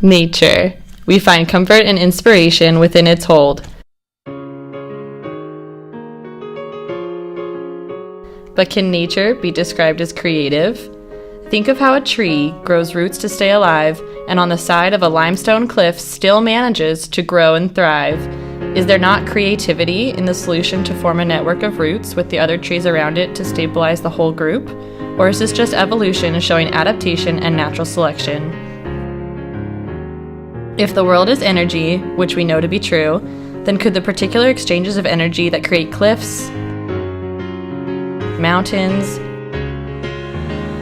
Nature. We find comfort and inspiration within its hold. But can nature be described as creative? Think of how a tree grows roots to stay alive, and on the side of a limestone cliff still manages to grow and thrive. Is there not creativity in the solution to form a network of roots with the other trees around it to stabilize the whole group? Or is this just evolution showing adaptation and natural selection? If the world is energy, which we know to be true, then could the particular exchanges of energy that create cliffs, mountains,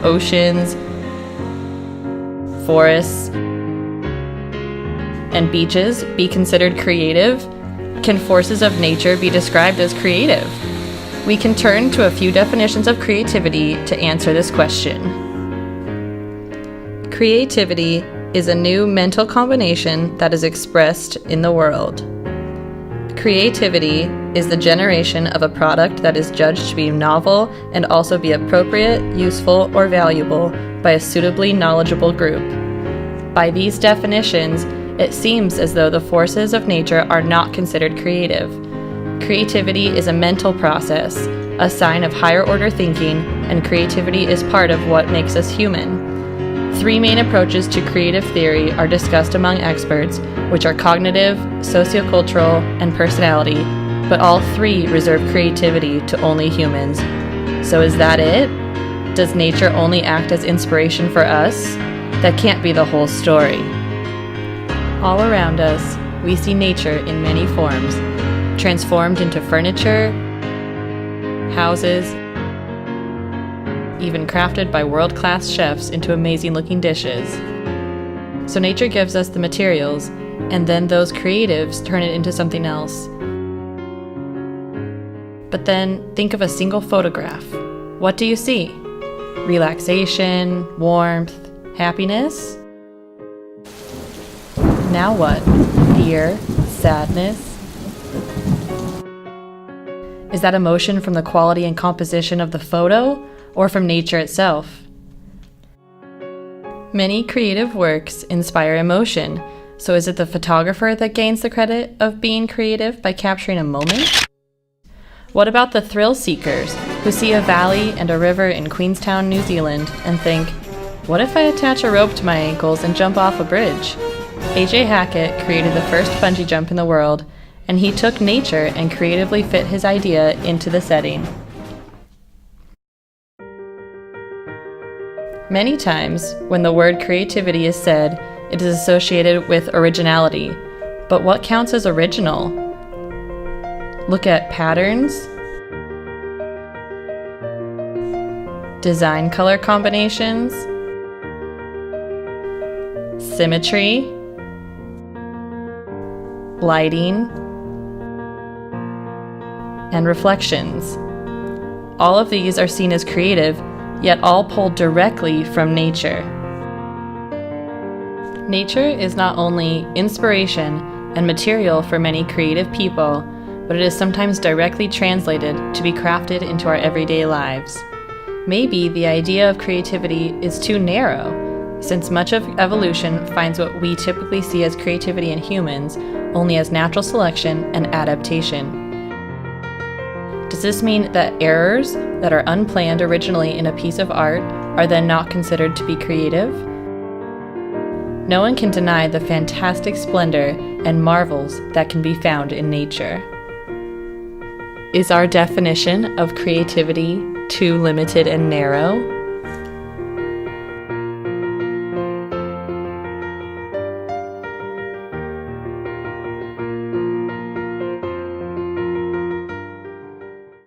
oceans, forests, and beaches be considered creative? Can forces of nature be described as creative? We can turn to a few definitions of creativity to answer this question. Creativity is a new mental combination that is expressed in the world. Creativity is the generation of a product that is judged to be novel and also be appropriate, useful, or valuable by a suitably knowledgeable group. By these definitions, it seems as though the forces of nature are not considered creative. Creativity is a mental process, a sign of higher order thinking, and creativity is part of what makes us human. Three main approaches to creative theory are discussed among experts, which are cognitive, sociocultural, and personality, but all three reserve creativity to only humans. So is that it? Does nature only act as inspiration for us? That can't be the whole story. All around us, we see nature in many forms, transformed into furniture, houses, even crafted by world-class chefs into amazing-looking dishes. So nature gives us the materials, and then those creatives turn it into something else. But then, think of a single photograph. What do you see? Relaxation, warmth, happiness? Now what? Fear, sadness? Is that emotion from the quality and composition of the photo, or from nature itself? Many creative works inspire emotion, so is it the photographer that gains the credit of being creative by capturing a moment? What about the thrill seekers who see a valley and a river in Queenstown, New Zealand, and think, what if I attach a rope to my ankles and jump off a bridge? A.J. Hackett created the first bungee jump in the world, and he took nature and creatively fit his idea into the setting. Many times, when the word creativity is said, it is associated with originality. But what counts as original? Look at patterns, design color combinations, symmetry, lighting, and reflections. All of these are seen as creative, yet all pulled directly from nature. Nature is not only inspiration and material for many creative people, but it is sometimes directly translated to be crafted into our everyday lives. Maybe the idea of creativity is too narrow, since much of evolution finds what we typically see as creativity in humans only as natural selection and adaptation. Does this mean that errors that are unplanned originally in a piece of art are then not considered to be creative? No one can deny the fantastic splendor and marvels that can be found in nature. Is our definition of creativity too limited and narrow?